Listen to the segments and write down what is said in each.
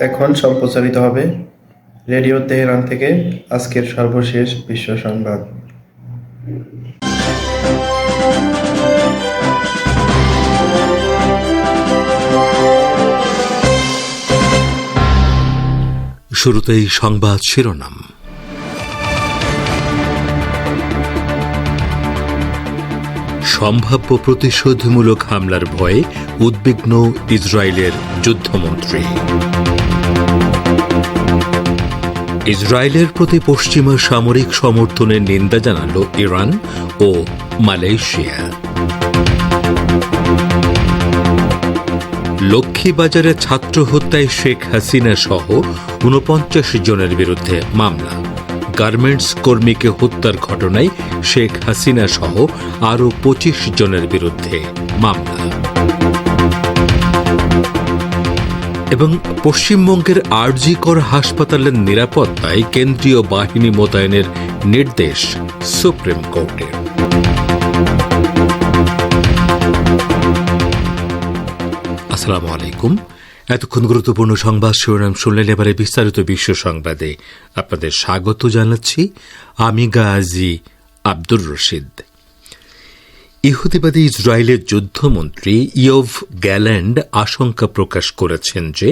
এখন সম্প্রচারিত হবে রেডিও তেহরান থেকে আজকের সর্বশেষ বিশ্ব সংবাদ। শুরুতেই সংবাদ শিরোনাম। সম্ভাব্য প্রতিশোধমূলক হামলার ভয়ে উদ্বিগ্ন ইসরায়েলের যুদ্ধমন্ত্রী। ইসরায়েলের প্রতি পশ্চিমা সামরিক সমর্থনের নিন্দা জানাল ইরান ও মালয়েশিয়া। লক্ষ্মীবাজারে ছাত্র হত্যায় শেখ হাসিনা সহ ৪৯ জনের বিরুদ্ধে মামলা। গার্মেন্টস কর্মীকে হত্যার ঘটনায় শেখ হাসিনা সহ আরও ২৫ জনের বিরুদ্ধে মামলা। এবং পশ্চিমবঙ্গের আরজিকর হাসপাতালের নিরাপত্তায় কেন্দ্রীয় বাহিনী মোতায়েনের নির্দেশ সুপ্রিম কোর্টের। আসসালামু আলাইকুম। এতক্ষণ গুরুত্বপূর্ণ সংবাদ শিরোনাম শুনলেন। এবারে বিস্তারিত বিশ্ব সংবাদে আপনাদের স্বাগত জানাচ্ছি। আমি গাজী আব্দুর রশিদ। ইহুদিবাদী ইসরায়েলের যুদ্ধমন্ত্রী ইয়োভ গ্যাল্যান্ড আশঙ্কা প্রকাশ করেছেন যে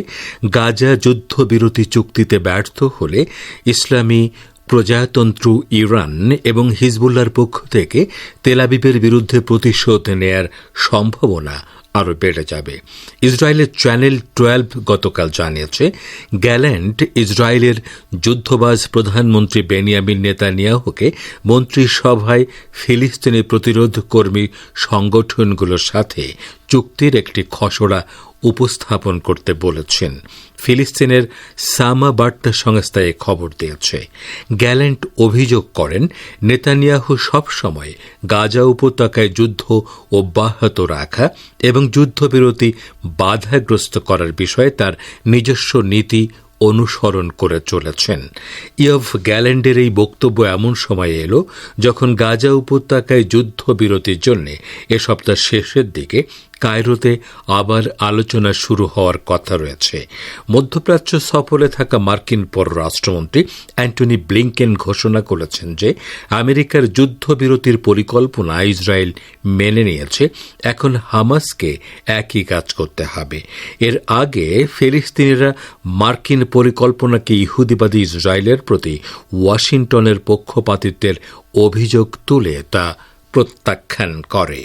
গাজা যুদ্ধবিরতি চুক্তিতে ব্যর্থ হলে ইসলামী প্রজাতন্ত্র ইরান এবং হিজবুল্লাহর পক্ষ থেকে তেল আবিবের বিরুদ্ধে প্রতিশোধ নেয়ার সম্ভাবনা আরও বেড়ে যাবে। ইসরায়েলের চ্যানেল 12 গতকাল জানিয়েছে, গ্যাল্যান্ড ইসরায়েলের যুদ্ধবাজ প্রধানমন্ত্রী বেনিয়ামিন নেতানিয়াহুকে মন্ত্রিসভায় ফিলিস্তিনি প্রতিরোধ কর্মী সংগঠনগুলোর সাথে চুক্তির একটি খসড়া উপস্থাপন করতে বলেছেন। ফিলিস্তিনের সামা বার্তা সংস্থা এ খবর দিয়েছে। গ্যাল্যান্ড অভিযোগ করেন, নেতানিয়াহু সবসময় গাজা উপত্যকায় যুদ্ধ অব্যাহত রাখা এবং যুদ্ধবিরতি বাধাগ্রস্ত করার বিষয়ে তার নিজস্ব নীতি অনুসরণ করে চলেছেন। ইয়োভ গ্যাল্যান্ডের এই বক্তব্য এমন সময় এলো যখন গাজা উপত্যকায় যুদ্ধবিরতির জন্য এ সপ্তাহ শেষের দিকে কায়রোতে আবার আলোচনা শুরু হওয়ার কথা রয়েছে। মধ্যপ্রাচ্য সফরে থাকা মার্কিন পররাষ্ট্রমন্ত্রী অ্যান্টনি ব্লিংকেন ঘোষণা করেছেন যে আমেরিকার যুদ্ধবিরতির পরিকল্পনা ইসরায়েল মেনে নিয়েছে। এখন হামাসকে একই কাজ করতে হবে। এর আগে ফিলিস্তিনিরা মার্কিন পরিকল্পনাকে ইহুদিবাদী ইসরায়েলের প্রতি ওয়াশিংটনের পক্ষপাতিত্বের অভিযোগ তুলে তা প্রত্যাখ্যান করে।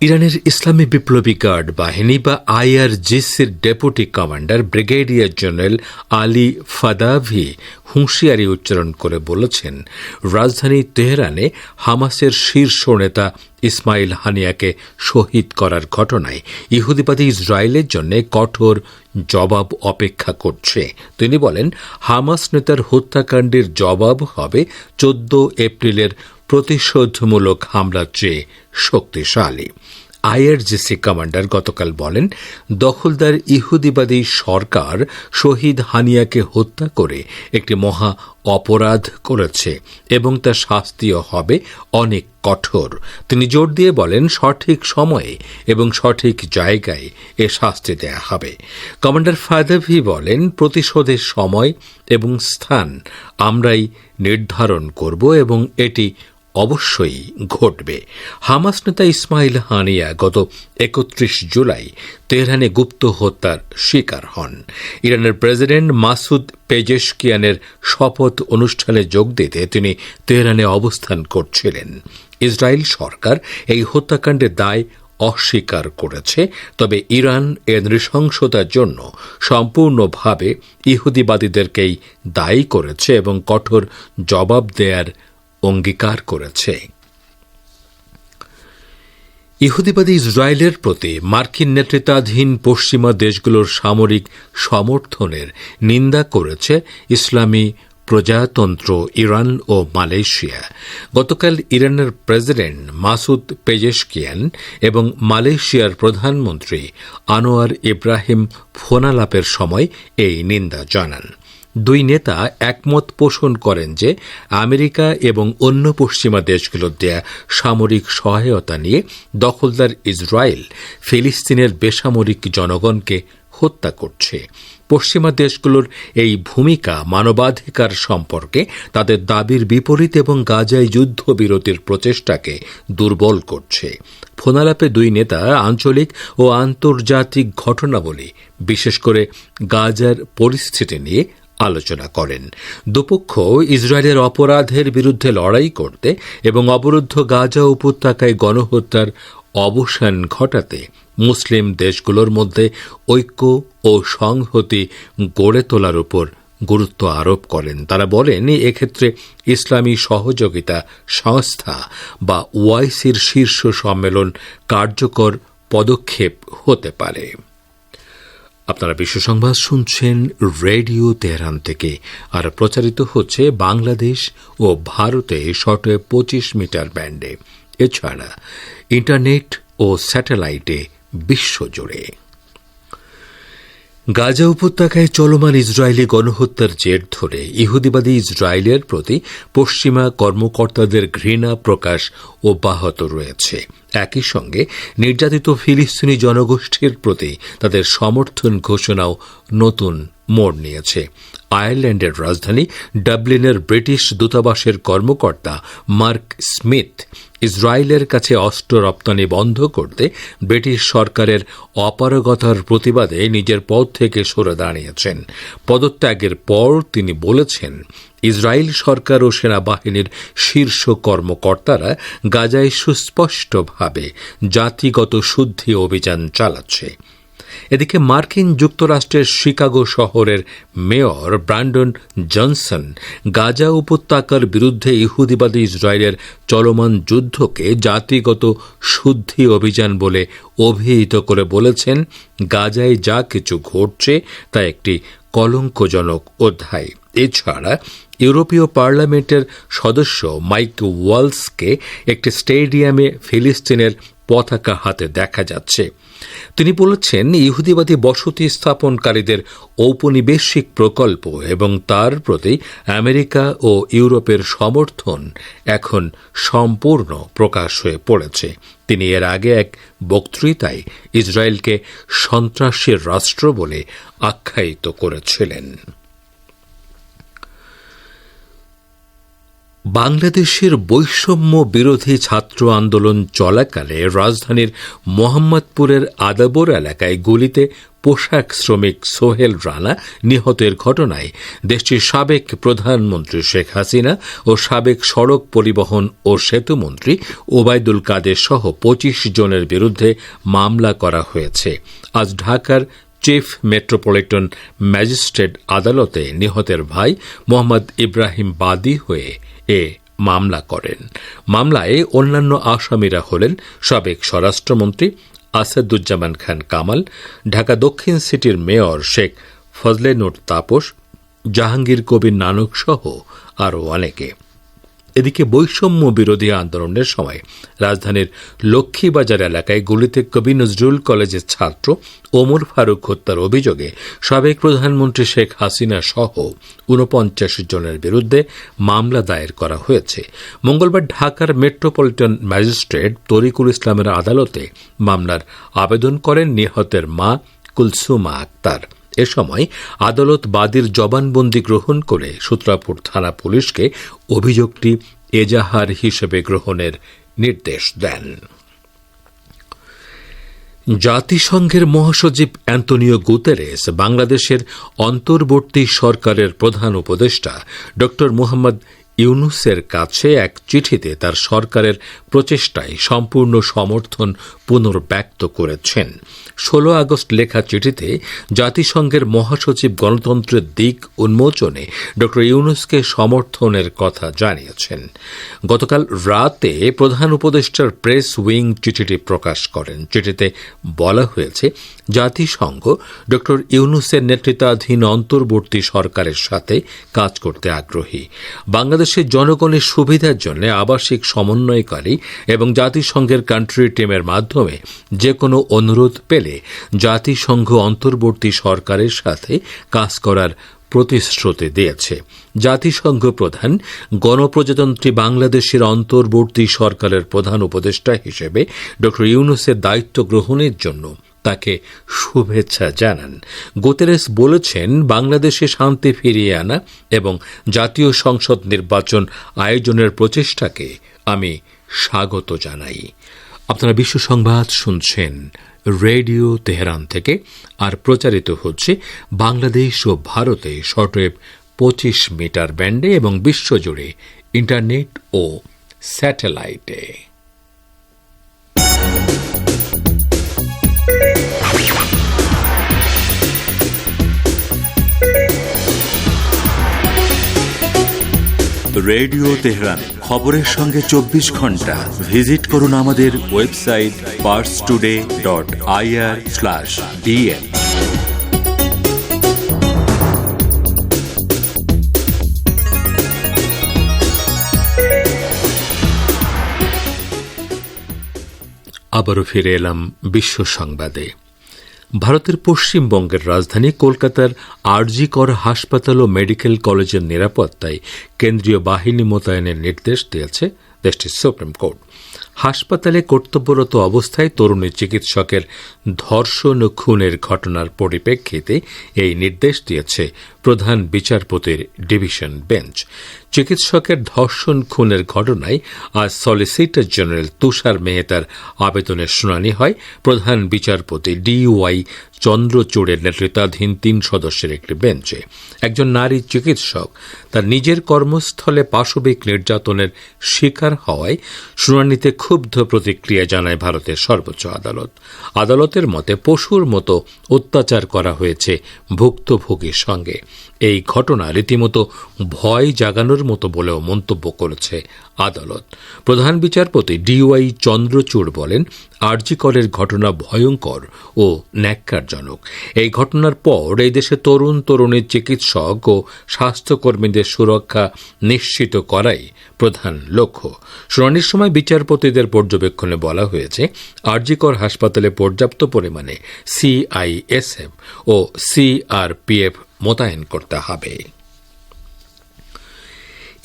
ইরানের ইসলামী বিপ্লবী গার্ড বাহিনী বা আইআরজিসির deputy commander brigadier general Ali Fadavi হুঁশিয়ারি উচ্চারণ করে বলেছেন, রাজধানী তেহরানে হামাসের শীর্ষ নেতা ইসমাইল হানিয়াকে শহীদ করার ঘটনায় ইহুদিবাদী ইসরায়েলের জন্য কঠোর জবাব অপেক্ষা করছে। তিনি বলেন, হামাস নেতার হত্যাকাণ্ডের জবাব হবে 14 এপ্রিলের প্রতিশোধমূলক হামলার চেয়ে শক্তিশালী। আইআরজিসি কমান্ডার গতকাল বলেন, দখলদার ইহুদিবাদী সরকার শহীদ হানিয়াকে হত্যা করে একটি মহা অপরাধ করেছে এবং তার শাস্তিও হবে অনেক কঠোর। তিনি জোর দিয়ে বলেন, সঠিক সময়ে এবং সঠিক জায়গায় এ শাস্তি দেয়া হবে। কমান্ডার ফাদাভি বলেন, প্রতিশোধের সময় এবং স্থান আমরাই নির্ধারণ করব এবং এটি অবশ্যই ঘটবে। হামাস নেতা ইসমাইল হানিয়া গত 31 জুলাই তেহরানে গুপ্ত হত্যার শিকার হন। ইরানের প্রেসিডেন্ট মাসুদ পেজেশকিয়ানের শপথ অনুষ্ঠানে যোগ দিতে তিনি তেহরানে অবস্থান করছিলেন। ইসরায়েল সরকার এই হত্যাকাণ্ডের দায় অস্বীকার করেছে, তবে ইরান এর নৃশংসতার জন্য সম্পূর্ণভাবে ইহুদিবাদীদেরকেই দায়ী করেছে এবং কঠোর জবাব দেয়ার অঙ্গীকার করেছে। ইহুদিবাদী ইসরায়েলের প্রতি মার্কিন নেতৃত্বাধীন পশ্চিমা দেশগুলোর সামরিক সমর্থনের নিন্দা করেছে ইসলামী প্রজাতন্ত্র ইরান ও মালয়েশিয়া। গতকাল ইরানের প্রেসিডেন্ট মাসুদ পেজেশকিয়ান এবং মালয়েশিয়ার প্রধানমন্ত্রী আনোয়ার ইব্রাহিম ফোনালাপের সময় এই নিন্দা জানান। দুই নেতা একমত পোষণ করেন যে আমেরিকা এবং অন্য পশ্চিমা দেশগুলোর দেয়া সামরিক সহায়তা নিয়ে দখলদার ইসরায়েল ফিলিস্তিনের বেসামরিক জনগণকে হত্যা করছে। পশ্চিমা দেশগুলোর এই ভূমিকা মানবাধিকার সম্পর্কে তাদের দাবির বিপরীত এবং গাজায় যুদ্ধবিরতির প্রচেষ্টাকে দুর্বল করছে। ফোনালাপে দুই নেতা আঞ্চলিক ও আন্তর্জাতিক ঘটনাবলী, বিশেষ করে গাজার পরিস্থিতি নিয়ে আলোচনা করেন। দুপক্ষ ইসরায়েলের অপরাধের বিরুদ্ধে লড়াই করতে এবং অবরুদ্ধ গাজা উপত্যকায় গণহত্যার অবসান ঘটাতে মুসলিম দেশগুলোর মধ্যে ঐক্য ও সংহতি গড়ে তোলার উপর গুরুত্ব আরোপ করেন। তারা বলেন, এক্ষেত্রে ইসলামী সহযোগিতা সংস্থা বা ওআইসির শীর্ষ সম্মেলন কার্যকর পদক্ষেপ হতে পারে। আপনারা বিশ্ব সংবাদ শুনছেন রেডিও তেহরান থেকে, আর প্রচারিত হচ্ছে বাংলাদেশ ও ভারতে শর্টওয়েভ 25 মিটার ব্যান্ডে, এছাড়া ইন্টারনেট ও স্যাটেলাইটে বিশ্বজুড়ে। গাজা উপত্যকায় চলমান ইসরায়েলি গণহত্যার জের ধরে ইহুদিবাদী ইসরায়েলের প্রতি পশ্চিমা কর্মকর্তাদের ঘৃণা প্রকাশ অব্যাহত রয়েছে। একই সঙ্গে নির্যাতিত ফিলিস্তিনি জনগোষ্ঠীর প্রতি তাদের সমর্থন ঘোষণাও নতুন মোড় নিয়েছে। আয়ারল্যান্ডের রাজধানী ডাবলিনের ব্রিটিশ দূতাবাসের কর্মকর্তা মার্ক স্মিথ ইসরায়েলের কাছে অস্ত্র রপ্তানি বন্ধ করতে ব্রিটিশ সরকারের অপারগতার প্রতিবাদে নিজের পদ থেকে সরে দাঁড়িয়েছেন। পদত্যাগের পর তিনি বলেছেন, ইসরায়েল সরকার ও সেনাবাহিনীর শীর্ষ কর্মকর্তারা গাজায় সুস্পষ্টভাবে জাতিগত শুদ্ধি অভিযান চালাচ্ছে। এদিকে মার্কিন যুক্তরাষ্ট্রের শিকাগো শহরের মেয়র ব্র্যান্ডন জনসন গাজা উপত্যকার বিরুদ্ধে ইহুদিবাদী ইসরায়েলের চলমান যুদ্ধকে জাতিগত শুদ্ধি অভিযান বলে অভিহিত করে বলেছেন, গাজায় যা কিছু ঘটছে তা একটি কলঙ্কজনক অধ্যায়। এছাড়া ইউরোপীয় পার্লামেন্টের সদস্য মাইক ওয়ালসকে একটি স্টেডিয়ামে ফিলিস্তিনের পতাকা হাতে দেখা যাচ্ছে। তিনি বলেছেন, ইহুদিবাদী বসতি স্থাপনকারীদের ঔপনিবেশিক প্রকল্প এবং তার প্রতি আমেরিকা ও ইউরোপের সমর্থন এখন সম্পূর্ণ প্রকাশ হয়ে পড়েছে। তিনি এর আগে এক বক্তৃতায় ইসরায়েলকে সন্ত্রাসের রাষ্ট্র বলে আখ্যায়িত করেছিলেন। বাংলাদেশের বৈষম্য বিরোধী ছাত্র আন্দোলন চলাকালে রাজধানীর মোহাম্মদপুরের আদাবর এলাকায় গুলিতে পোশাক শ্রমিক সোহেল রানা নিহতের ঘটনায় দেশটির সাবেক প্রধানমন্ত্রী শেখ হাসিনা ও সাবেক সড়ক পরিবহন ও সেতুমন্ত্রী ওবায়দুল কাদের সহ 25 জনের বিরুদ্ধে মামলা করা হয়েছে। আজ ঢাকার চিফ মেট্রোপলিটন ম্যাজিস্ট্রেট আদালতে নিহতের ভাই মোহাম্মদ ইব্রাহিম বাদী হয়ে এ মামলা করেন। মামলায় অন্যান্য আসামিরা হলেন সাবেক স্বরাষ্ট্রমন্ত্রী আসাদুজ্জামান খান কামাল, ঢাকা দক্ষিণ সিটির মেয়র শেখ ফজলে নূর তাপস, জাহাঙ্গীর কবির নানক সহ আরও অনেকে। এদিকে বৈষম্য বিরোধী আন্দোলনের সময় রাজধানীর লক্ষ্মীবাজার এলাকায় গুলিতে কবি নজরুল কলেজের ছাত্র ওমর ফারুক হত্যার অভিযোগে সাবেক প্রধানমন্ত্রী শেখ হাসিনা সহ 49 জনের বিরুদ্ধে মামলা দায়ের করা হয়েছে। মঙ্গলবার ঢাকার মেট্রোপলিটন ম্যাজিস্ট্রেট তরিকুল ইসলামের আদালতে মামলার আবেদন করেন নিহতের মা কুলসুমা আক্তার। এ সময় আদালত বাদীর জবানবন্দি গ্রহণ করে সূত্রাপুর থানা পুলিশকে অভিযোগটি এজাহার হিসেবে গ্রহণের নির্দেশ দেন। জাতিসংঘের মহাসচিব অ্যান্তোনিও গুতেরেস বাংলাদেশের অন্তর্বর্তী সরকারের প্রধান উপদেষ্টা ড মুহাম্মদ ইউনুসের কাছে এক চিঠিতে তার সরকারের প্রচেষ্টায় সম্পূর্ণ সমর্থন পুনর্ব্যক্ত করেছেন। 16 আগস্ট লেখা চিঠিতে জাতিসংঘের মহাসচিব গণতন্ত্রের দিক উন্মোচনে ড ইউনুসকে সমর্থনের কথা জানিয়েছেন। গতকাল রাতে প্রধান উপদেষ্টার প্রেস উইং চিঠিটি প্রকাশ করেন। চিঠিতে বলা হয়েছে, জাতিসংঘ ড ইউনুসের নেতৃত্বাধীন অন্তর্বর্তী সরকারের সাথে কাজ করতে আগ্রহী। বাংলাদেশের জনগণের সুবিধার জন্য আবাসিক সমন্বয়কারী এবং জাতিসংঘের কান্ট্রি টিমের মাধ্যমে যে কোনো অনুরোধ পেলে জাতিসংঘ অন্তর্বর্তী সরকারের সাথে কাজ করার প্রতিশ্রুতি দিয়েছে। জাতিসংঘ প্রধান গণপ্রজাতন্ত্রী বাংলাদেশের অন্তর্বর্তী সরকারের প্রধান উপদেষ্টা হিসেবে ড ইউনুসের দায়িত্ব গ্রহণের জন্য তাকে শুভেচ্ছা জানান। গুতেরেস বলেছেন, বাংলাদেশে শান্তি ফিরিয়ে আনা এবং জাতীয় সংসদ নির্বাচন আয়োজনের প্রচেষ্টাকে আমি স্বাগত জানাই। আপনারা বিশ্ব সংবাদ শুনছেন রেডিও তেহরান থেকে, আর প্রচারিত হচ্ছে বাংলাদেশ ও ভারতে শর্টওয়েভ 25 মিটার ব্যান্ডে এবং বিশ্বজুড়ে ইন্টারনেট ও স্যাটেলাইটে। রেডিও তেহরান, খবরের সঙ্গে 24 ঘন্টা। ভিজিট করুন আমাদের ওয়েবসাইট parstoday.ir/dn। আবারও ফিরে এলাম বিশ্ব সংবাদে। ভারতের পশ্চিমবঙ্গের রাজধানী কলকাতার আরজি কর হাসপাতাল ও মেডিকেল কলেজের নিরাপত্তায় কেন্দ্রীয় বাহিনী মোতায়েনের নির্দেশ দিয়েছে দেশটির সুপ্রিম কোর্ট। হাসপাতালে কর্তব্যরত অবস্থায় তরুণী চিকিৎসকের ধর্ষণ ও খুনের ঘটনার পরিপ্রেক্ষিতে এই নির্দেশ দিয়েছে প্রধান বিচারপতির ডিভিশন বেঞ্চ। চিকিৎসকের ধর্ষণ খুনের ঘটনায় আজ সলিসিটর জেনারেল তুষার মেহতার আবেদনের শুনানি হয় প্রধান বিচারপতি DY চন্দ্রচূড়ের নেতৃত্বাধীন 3 সদস্যের একটি বেঞ্চে। একজন নারী চিকিৎসক তার নিজের কর্মস্থলে পাশবিক নির্যাতনের শিকার হওয়ায় শুনানিতে ক্ষুব্ধ প্রতিক্রিয়া জানায় ভারতের সর্বোচ্চ আদালত। আদালতের মতে পশুর মতো অত্যাচার করা হয়েছে ভুক্তভোগীর সঙ্গে। এই ঘটনা রীতিমতো ভয় জাগানোর মতো বলেও মন্তব্য করেছে আদালত। প্রধান বিচারপতি DY চন্দ্রচূড় বলেন, আরজি করের ঘটনা ভয়ঙ্কর ও ন্যাক্কারজনক। এই ঘটনার পর এই দেশে তরুণ তরুণী চিকিৎসক ও স্বাস্থ্যকর্মীদের সুরক্ষা নিশ্চিত করাই প্রধান লক্ষ্য। শুনানির সময় বিচারপতিদের পর্যবেক্ষণে বলা হয়েছে, আরজি কর হাসপাতালে পর্যাপ্ত পরিমাণে CISF ও CRPF মোতায়েন করতে হবে।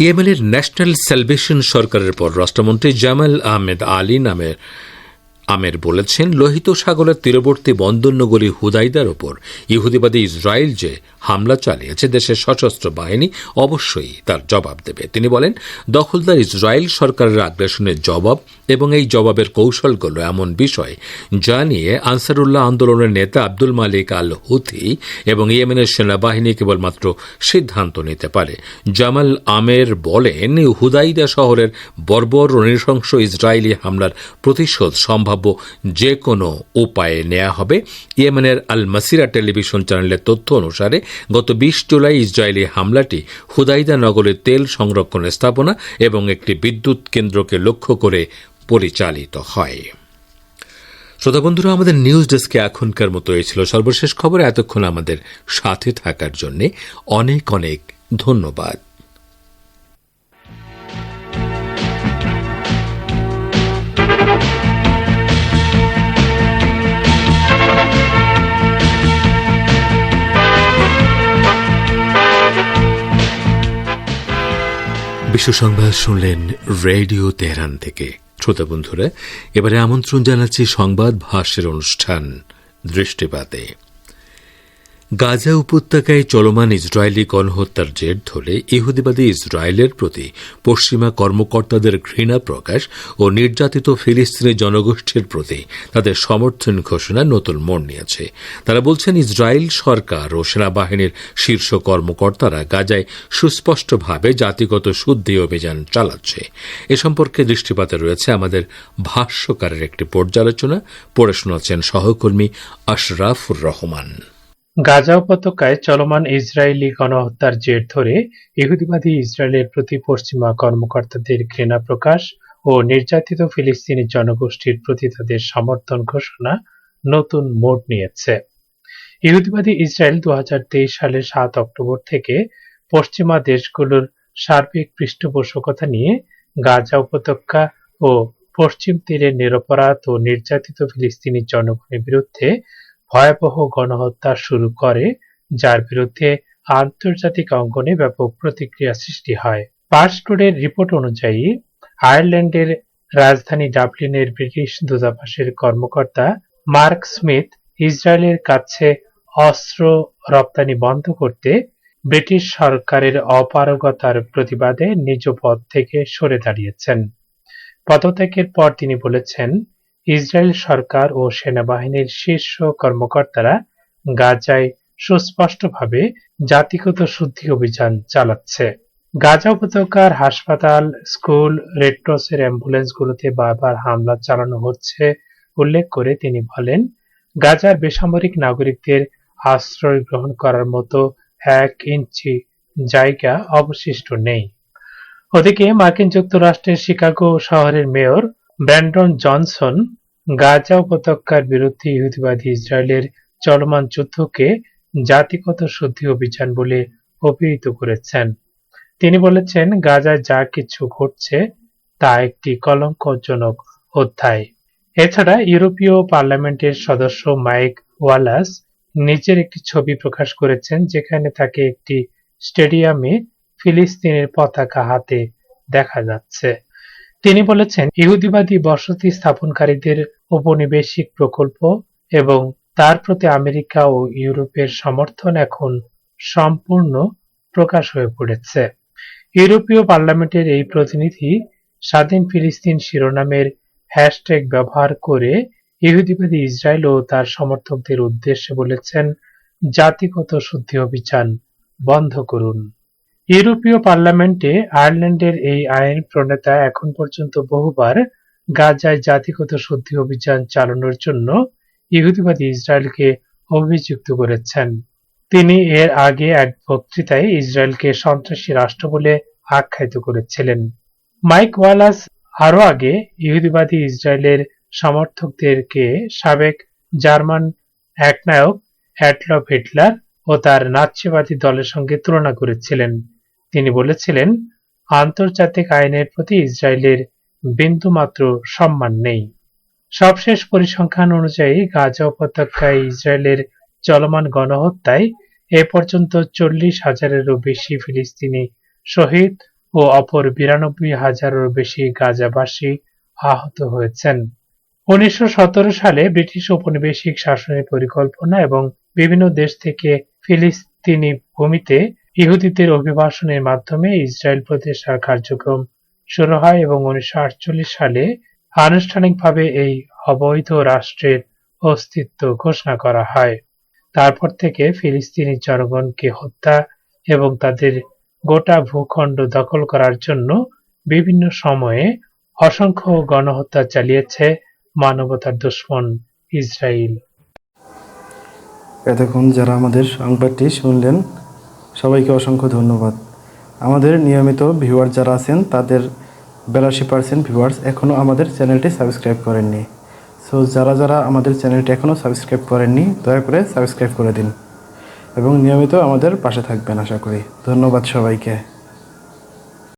ইয়েমেনের ন্যাশনাল স্যালভেশন সরকারের পররাষ্ট্রমন্ত্রী জামাল আহমেদ আলী আমের বলেছেন, লোহিত সাগরের তীরবর্তী বন্দরনগরী হুদাইদার ওপর ইহুদিবাদী ইসরায়েল যে হামলা চালিয়েছে, দেশের সশস্ত্র বাহিনী অবশ্যই তার জবাব দেবে। তিনি বলেন, দখলদার ইসরায়েল সরকারের আগ্রাসনের জবাব এবং এই জবাবের কৌশলগুলো এমন বিষয় যা নিয়ে আনসারুল্লাহ আন্দোলনের নেতা আব্দুল মালিক আল হুথি এবং ইয়েমেনের সেনাবাহিনী কেবলমাত্র সিদ্ধান্ত নিতে পারে। জামাল আমের বলেন, হুদাইদা শহরের বর্বর ও নৃশংস ইসরায়েলি হামলার প্রতিশোধ সম্ভাব্য যে কোনো উপায়ে নেওয়া হবে। ইয়েমেনের আল মাসিরা টেলিভিশন চ্যানেলের তথ্য অনুসারে গত 20 জুলাই ইসরায়েলি হামলাটি হুদাইদা নগরের তেল সংরক্ষণ স্থাপনা এবং একটি বিদ্যুৎ কেন্দ্রকে লক্ষ্য করে পরিচালিত হয়। শ্রোতা বন্ধুরা, আমাদের নিউজ ডেস্কে এখনকার মতো এই ছিল সর্বশেষ খবর। এতক্ষণ আমাদের সাথে থাকার জন্য অনেক অনেক ধন্যবাদ। বিশ্ব সংবাদ শুনলেন রেডিও তেহরান থেকে। শ্রোতা বন্ধুরা, এবারে আমন্ত্রণ জানাচ্ছি সংবাদ ভাষ্যের অনুষ্ঠান দৃষ্টিপাতে। গাজা উপত্যকায় চলমান ইসরায়েলি গণহত্যার জের ধরে ইহুদিবাদী ইসরায়েলের প্রতি পশ্চিমা কর্মকর্তাদের ঘৃণা প্রকাশ ও নির্যাতিত ফিলিস্তিনি জনগোষ্ঠীর প্রতি তাদের সমর্থন ঘোষণা নতুন মোড় নিয়েছে। তারা বলছেন, ইসরায়েল সরকার ও সেনাবাহিনীর শীর্ষ কর্মকর্তারা গাজায় সুস্পষ্টভাবে জাতিগত শুদ্ধি অভিযান চালাচ্ছে। এ সম্পর্কে দৃষ্টিপাতে রয়েছে আমাদের ভাষ্যকারের একটি পর্যালোচনা। পড়ে শোনাচ্ছেন সহকর্মী আশরাফুর রহমান। গাজা উপত্যকায় চলমান ইসরায়েলি গণহত্যার জের ধরে ইহুদিবাদী ইসরায়েলের প্রতি পশ্চিমা কর্মকর্তাদের ঘৃণা প্রকাশ ও নির্যাতিত ফিলিস্তিনি জনগোষ্ঠীর প্রতি তাদের সমর্থন ঘোষণা নতুন মোড় নিয়েছে। ইহুদিবাদী ইসরায়েল 2023 সালের 7 অক্টোবর থেকে পশ্চিমা দেশগুলোর সার্বিক পৃষ্ঠপোষকতা নিয়ে গাজা উপত্যকা ও পশ্চিম তীরের নিরপরাধ ও নির্যাতিত ফিলিস্তিনি জনগণের বিরুদ্ধে ভয়াবহ গণহত্যা শুরু করে, যার বিরুদ্ধে আন্তর্জাতিক অঙ্গনে ব্যাপক প্রতিক্রিয়া সৃষ্টি হয়। পার্সটুডের রিপোর্ট অনুযায়ী আয়ারল্যান্ডের রাজধানী ডাবলিনের ব্রিটিশ দূতাবাসের কর্মকর্তা মার্ক স্মিথ ইসরায়েলের কাছে অস্ত্র রপ্তানি বন্ধ করতে ব্রিটিশ সরকারের অপারগতার প্রতিবাদে নিজ পদ থেকে সরে দাঁড়িয়েছেন। পদত্যাগের পর তিনি বলেছেন, ইসরায়েল সরকার ও সেনাবাহিনীর শীর্ষ কর্মকর্তারা গাজায় সুস্পষ্টভাবে জাতিগত শুদ্ধি অভিযান চালাচ্ছে। গাজা উপত্যকার হাসপাতাল, স্কুল, রেডক্রসের অ্যাম্বুলেন্সগুলোতে বারবার হামলা চালানো হচ্ছে উল্লেখ করে তিনি বলেন, গাজার বেসামরিক নাগরিকদের আশ্রয় গ্রহণ করার মতো 1 ইঞ্চি জায়গা অবশিষ্ট নেই। ওদিকে মার্কিন যুক্তরাষ্ট্রের শিকাগো শহরের মেয়র ব্র্যান্ডন জনসন গাজা উপত্যকার বিরুদ্ধে ইহুদিবাদী ইসরায়েলের চলমান যুদ্ধকে জাতিগত শুদ্ধি অভিযান বলে অভিহিত করেছেন। তিনি বলেছেন, গাজায় যা কিছু ঘটছে তা একটি কলঙ্কজনক অধ্যায়। এছাড়া ইউরোপীয় পার্লামেন্টের সদস্য মাইক ওয়ালাস নিজের একটি ছবি প্রকাশ করেছেন, যেখানে তাকে একটি স্টেডিয়ামে ফিলিস্তিনের পতাকা হাতে দেখা যাচ্ছে। তিনি বলেছেন, ইহুদিবাদী বসতি স্থাপনকারীদের উপনিবেশিক প্রকল্প এবং তার প্রতি আমেরিকা ও ইউরোপের সমর্থন এখন সম্পূর্ণ প্রকাশ হয়ে পড়েছে। ইউরোপীয় পার্লামেন্টের এই প্রতিনিধি স্বাধীন ফিলিস্তিন শিরোনামের হ্যাশট্যাগ ব্যবহার করে ইহুদিবাদী ইসরায়েল ও তার সমর্থকদের উদ্দেশ্যে বলেছেন, জাতিগত শুদ্ধি অভিযান বন্ধ করুন। ইউরোপীয় পার্লামেন্টে আয়ারল্যান্ডের এই আইন প্রণেতা এখন পর্যন্ত বহুবার গাজায় জাতিগত শুদ্ধি অভিযান চালানোর জন্য ইহুদিবাদী ইসরায়েলকে অভিযুক্ত করেছেন। তিনি এর আগে এক বক্তৃতায় ইসরায়েলকে সন্ত্রাসী রাষ্ট্র বলে আখ্যায়িত করেছিলেন। মাইক ওয়ালাস আরও আগে ইহুদিবাদী ইসরায়েলের সমর্থকদেরকে সাবেক জার্মান একনায়ক অ্যাডলফ হিটলার ও তার নাৎসিবাদী দলের সঙ্গে তুলনা করেছিলেন। তিনি বলেছিলেন, আন্তর্জাতিক আইনের প্রতি ইসরায়েলের বিন্দুমাত্র সম্মান নেই। সবশেষ পরিসংখ্যান অনুযায়ী গাজা উপত্যকায় ইসরায়েলের চলমান গণহত্যায় এ পর্যন্ত 40,000-এরও বেশি ফিলিস্তিনি শহীদ ও অপর 92,000-এরও বেশি গাজাবাসী আহত হয়েছেন। 1917 সালে ব্রিটিশ ঔপনিবেশিক শাসনের পরিকল্পনা এবং বিভিন্ন দেশ থেকে ফিলিস্তিনি ভূমিতে ইহুদিদের অভিবাসনের মাধ্যমে ইসরায়েল প্রতিষ্ঠার কার্যক্রম শুরু হয় এবং 1948 সালে আনুষ্ঠানিকভাবে এই অবৈধ রাষ্ট্রের অস্তিত্ব ঘোষণা করা হয়। তারপর থেকে ফিলিস্তিনি জনগণকে হত্যা এবং তাদের গোটা ভূখণ্ড দখল করার জন্য বিভিন্ন সময়ে অসংখ্য গণহত্যা চালিয়েছে মানবতার দুশমন ইসরায়েল। এতক্ষণ যারা আমাদের সংবাদটি শুনলেন, সবাইকে অসংখ্য ধন্যবাদ। আমাদের নিয়মিত ভিউয়ার যারা আছেন তাদের 82% ভিউয়ার্স এখনও আমাদের চ্যানেলটি সাবস্ক্রাইব করেননি। সো যারা যারা আমাদের চ্যানেলটি এখনও সাবস্ক্রাইব করেননি, দয়া করে সাবস্ক্রাইব করে দিন এবং নিয়মিত আমাদের পাশে থাকবেন আশা করি। ধন্যবাদ সবাইকে।